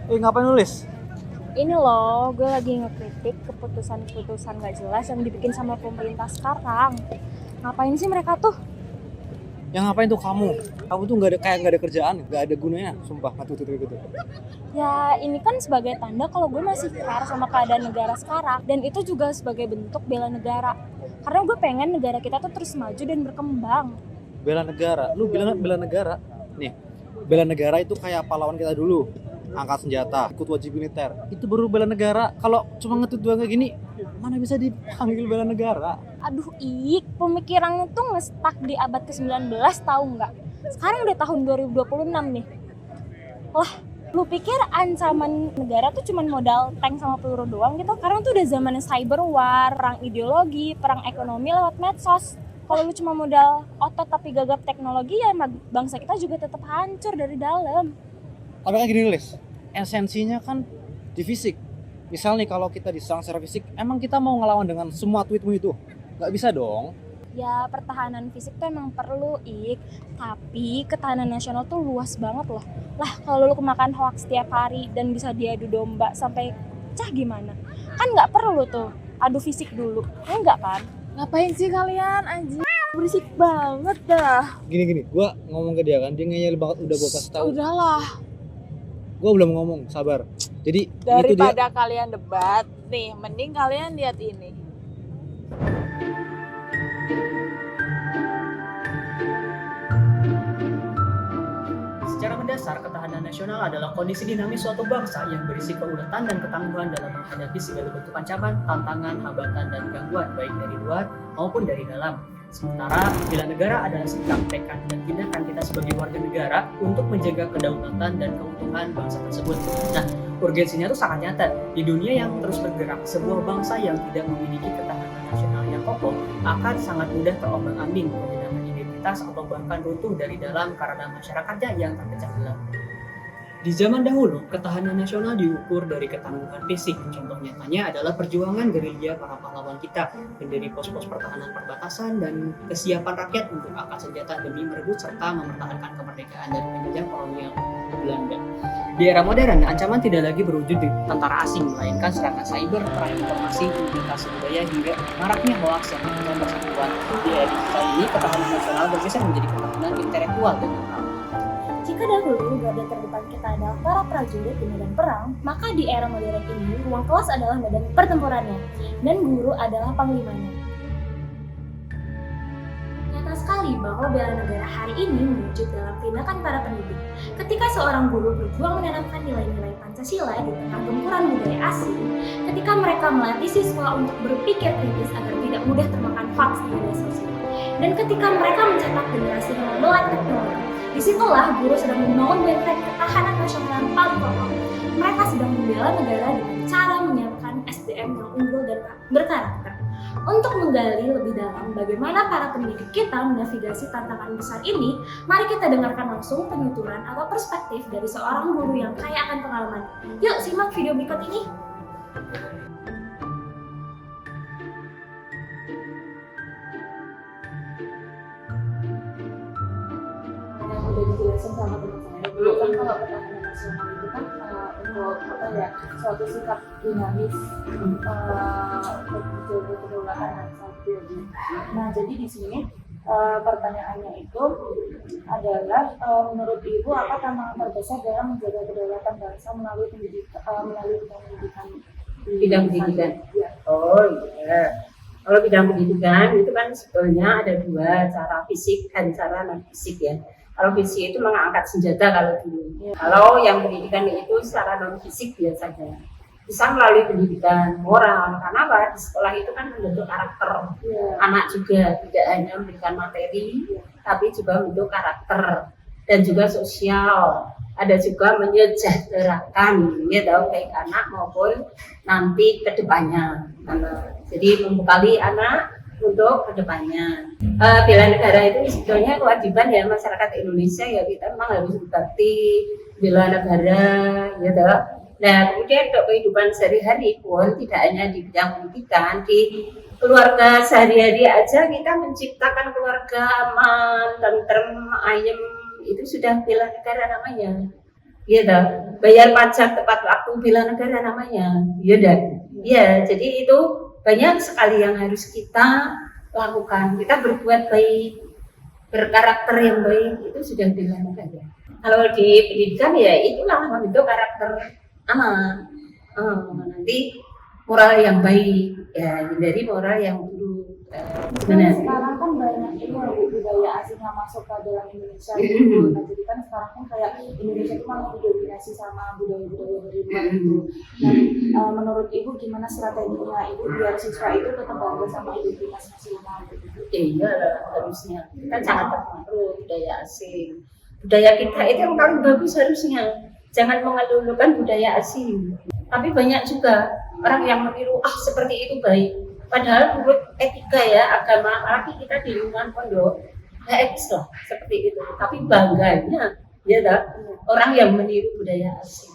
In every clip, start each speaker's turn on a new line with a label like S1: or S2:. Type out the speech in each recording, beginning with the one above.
S1: Ngapain nulis?
S2: Ini loh, gue lagi ngekritik keputusan-keputusan gak jelas yang dibikin sama pemerintah sekarang. Ngapain sih mereka tuh?
S1: Yang ngapain tuh kamu? Kamu tuh nggak ada kerjaan, nggak ada gunanya, sumpah. Gitu.
S2: Ya ini kan sebagai tanda kalau gue masih care sama keadaan negara sekarang. Dan itu juga sebagai bentuk bela negara. Karena gue pengen negara kita tuh terus maju dan berkembang.
S1: Bela negara, lu bilang bela negara. Nih, bela negara itu kayak pahlawan kita dulu. Angkat senjata, ikut wajib militer. Itu baru bela negara. Kalau cuma ngetut doang kayak gini, mana bisa dipanggil bela negara?
S2: Aduh pemikirannya tuh ngestak di abad ke-19 tahu nggak? Sekarang udah tahun 2026 nih. Lah, lu pikir ancaman negara tuh cuma modal tank sama peluru doang gitu? Sekarang tuh udah zamannya cyber war, perang ideologi, perang ekonomi lewat medsos. Kalau lu cuma modal otot tapi gagap teknologi ya bangsa kita juga tetap hancur dari dalam.
S1: Tapi kan gini nulis, esensinya kan di fisik. Misal nih kalau kita diserang secara fisik, emang kita mau ngelawan dengan semua tweetmu itu? Nggak bisa dong.
S2: Ya pertahanan fisik tuh emang perlu tapi ketahanan nasional tuh luas banget loh. Lah kalau lu kemakan hoax setiap hari dan bisa diadu domba sampai pecah gimana? Kan nggak perlu tuh adu fisik dulu, enggak kan?
S3: Ngapain sih kalian anjing? Berisik banget dah.
S1: Gini, gue ngomong ke dia kan, dia ngeyel banget udah gue kasih tahu.
S3: Udahlah.
S1: Gue belum ngomong, sabar. Jadi
S3: Daripada kalian debat, nih mending kalian lihat ini.
S4: Secara mendasar, ketahanan nasional adalah kondisi dinamis suatu bangsa yang berisi keuletan dan ketangguhan dalam menghadapi segala bentuk ancaman, tantangan, hambatan, dan gangguan, baik dari luar maupun dari dalam. Sementara, bela negara adalah sikap, tekad, dan tindakan kita sebagai warga negara untuk menjaga kedaulatan dan keutuhan bangsa tersebut. Nah, urgensinya itu sangat nyata. Di dunia yang terus bergerak, sebuah bangsa yang tidak memiliki ketahanan nasional yang kokoh akan sangat mudah terombang-ambing, kehilangan identitas atau bahkan runtuh dari dalam karena masyarakatnya yang terpecah belah. Di zaman dahulu, ketahanan nasional diukur dari ketangguhan fisik. Contoh nyatanya adalah perjuangan gerilya para pahlawan kita, mendiri pos-pos pertahanan perbatasan, dan kesiapan rakyat untuk angkat senjata demi merebut serta mempertahankan kemerdekaan dari penjajah kolonial Belanda. Di era modern, ancaman tidak lagi berwujud di tentara asing, melainkan serangan cyber, perang informasi, komunikasi budaya, hingga maraknya hoaks yang menyerang persatuan. Di era digital ini, ketahanan nasional bergeser menjadi ketahanan intelektual dan moral.
S2: Jika dahulu garda terdepan kita adalah para prajurit di medan perang, maka di era modern ini ruang kelas adalah medan pertempurannya dan guru adalah panglimanya. Nyata sekali bahwa bela negara hari ini mewujud dalam tindakan para pendidik. Ketika seorang guru berjuang menanamkan nilai-nilai Pancasila di tengah gempuran budaya asing, ketika mereka melatih siswa untuk berpikir kritis agar tidak mudah termakan hoax di media sosial, dan ketika mereka mencetak generasi yang melek teknologi, disitulah guru sedang membangun benteng ketahanan nasional yang paling kokoh. Mereka sedang membela negara dengan cara menyiapkan SDM yang unggul dan berkarakter. Untuk menggali lebih dalam bagaimana para pendidik kita menavigasi tantangan besar ini, mari kita dengarkan langsung penuturan atau perspektif dari seorang guru yang kaya akan pengalaman. Yuk simak video berikut ini.
S3: Yang udah dijelasin sama teman saya dulu kan kalau ketahanan nasional itu kan untuk suatu sikap dinamis untuk menjaga kedaulatan bangsa gitu. Nah jadi di sini pertanyaannya itu adalah menurut Ibu apa tantangan terbesar dalam menjaga kedaulatan bangsa melalui pendidikan
S5: bidang pendidikan.
S3: Ya.
S5: Oh iya. Kalau bidang pendidikan itu kan sebetulnya ada dua, cara fisik dan cara non fisik ya. Kalau fisik itu mengangkat senjata kalau dulu.
S3: Ya.
S5: Kalau yang pendidikan itu secara non fisik biasanya bisa melalui pendidikan moral. Karena apa? Di sekolah itu kan membentuk karakter anak juga, tidak hanya memberikan materi, tapi juga membentuk karakter dan juga sosial. Ada juga menyejahterakan, gitu, baik anak maupun nanti kedepannya. Jadi membekali anak untuk kedepannya. Bela negara itu sebetulnya kewajiban ya masyarakat Indonesia ya, kita memang harus berbakti bela negara, gitu. Nah kemudian untuk kehidupan sehari-hari pun tidak hanya di bidang pendidikan, di keluarga sehari-hari aja kita menciptakan keluarga aman, tentrem, ayem, itu sudah bela negara namanya. Iya dah, bayar pajak tepat waktu bela negara namanya. Iya dah. Iya, jadi itu banyak sekali yang harus kita lakukan. Kita berbuat baik, berkarakter yang baik itu sudah bela negara. Kalau di pendidikan ya itulah membentuk karakter anak. Nanti moral yang baik, ya dari moral yang buruk.
S3: Sekarang kan banyak ini budaya asing yang masuk ke dalam Indonesia gitu. Nah, jadi kan sekarang kan kayak Indonesia itu malah didominasi sama budaya-budaya dari luar gitu. Nah, menurut Ibu gimana strateginya Ibu biar siswa itu tetap bangga sama identitas nasional gitu?
S5: Iya, harusnya kita jangan terpengaruh budaya asing. Budaya kita itu yang paling bagus harusnya. Jangan mengelulukan budaya asing. Tapi banyak juga orang yang meniru, seperti itu baik. Padahal menurut etika ya, agama, apalagi kita di lingkungan pondok, nggak etis loh seperti itu. Tapi bangganya, ya dah, orang yang meniru budaya asing.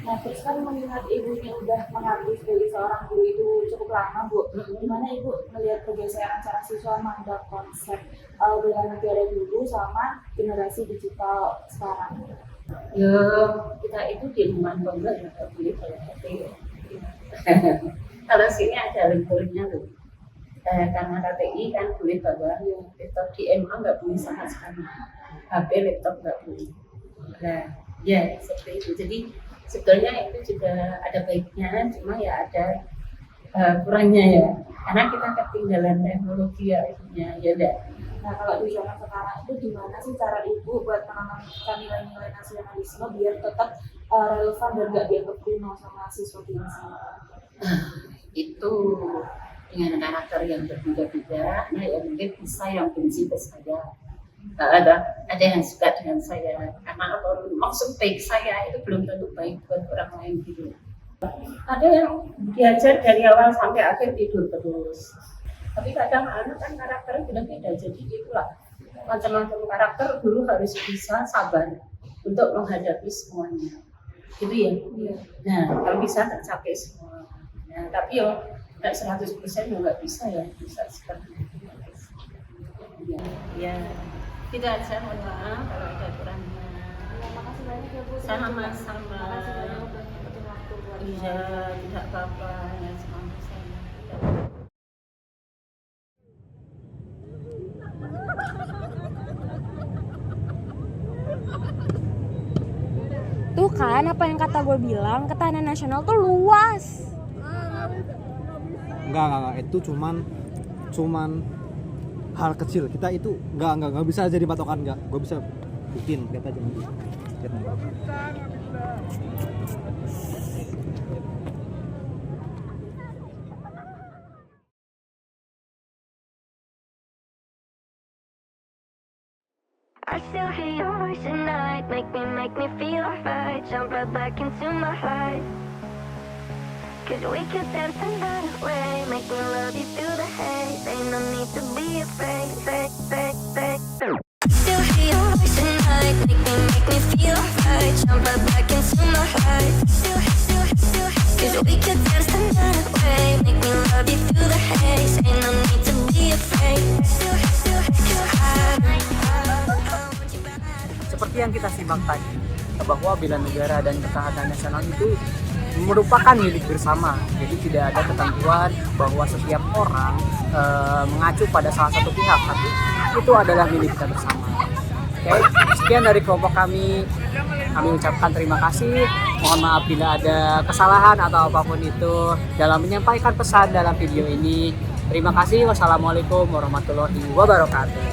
S3: Nah, terus kan mengingat Ibu yang udah mengabdi sebagai seorang guru itu cukup lama, Bu. Gimana Ibu melihat pergeseran cara siswa menganggap konsep bela negara dulu sama generasi digital sekarang?
S5: Ya, kita itu di lingkungan pondok nggak boleh kayak kalau sini ada lemburnya loh. Karena KTI kan boleh bawa laptop di MA nggak boleh sama sekali. HP laptop nggak boleh. Nah, ya seperti itu. Jadi sebetulnya itu juga ada baiknya, cuma ya ada kurangnya ya. Karena kita ketinggalan teknologi ya itunya ya enggak.
S3: Nah, kalau di zaman sekarang itu gimana sih cara Ibu buat menanamkan nilai-nilai nasionalisme biar tetap relevan dan nggak dianggap kuno sama siswa di sini?
S5: Itu dengan karakter yang berbeda-beda, nah ya mungkin bisa yang benci ke saya, ada yang suka dengan saya, karena maksud baik saya itu belum tentu baik buat orang lain gitu. Ada yang diajar dari awal sampai akhir tidur terus, tapi kadang anak kan karakternya sudah beda, jadi itulah macam-macam karakter dulu harus bisa sabar untuk menghadapi semuanya, gitu ya. Nah kalau bisa tercapai semua. Nah, tapi ya nggak 100% ya nggak bisa ya, bisa seperti itu. Ya, kita aja mohon maaf kalau ada kurangnya.
S3: Makasih banyak ya Bu.
S5: Sama-sama.
S3: Makasih banyak udah nyempetin waktu buat
S5: Iya, tidak apa-apa ya, sama saya.
S6: Tuh kan apa yang kata gue bilang, ketahanan nasional tuh luas.
S1: Enggak, itu cuman hal kecil. Kita itu enggak bisa jadi patokan, enggak. Gue bisa buktiin, lihat aja nanti. Lihat nanti.
S7: I still hear your voice at night, make me feel alright. Jump right back into my heart. Cause we could dance the night away, make me love you through the haze. Ain't no need to be afraid, Still hear your voice at night, make me feel alright. Jump right back into my heart. Cause we could dance the night away, make me love you through the haze. Ain't no need to be afraid.
S4: Seperti yang kita simak tadi, bahwa bela negara dan ketahanan nasional itu merupakan milik bersama. Jadi tidak ada ketentuan bahwa setiap orang mengacu pada salah satu pihak, tapi itu adalah milik kita bersama. Oke, sekian dari kelompok kami. Kami ucapkan terima kasih. Mohon maaf bila ada kesalahan atau apapun itu dalam menyampaikan pesan dalam video ini. Terima kasih. Wassalamualaikum warahmatullahi wabarakatuh.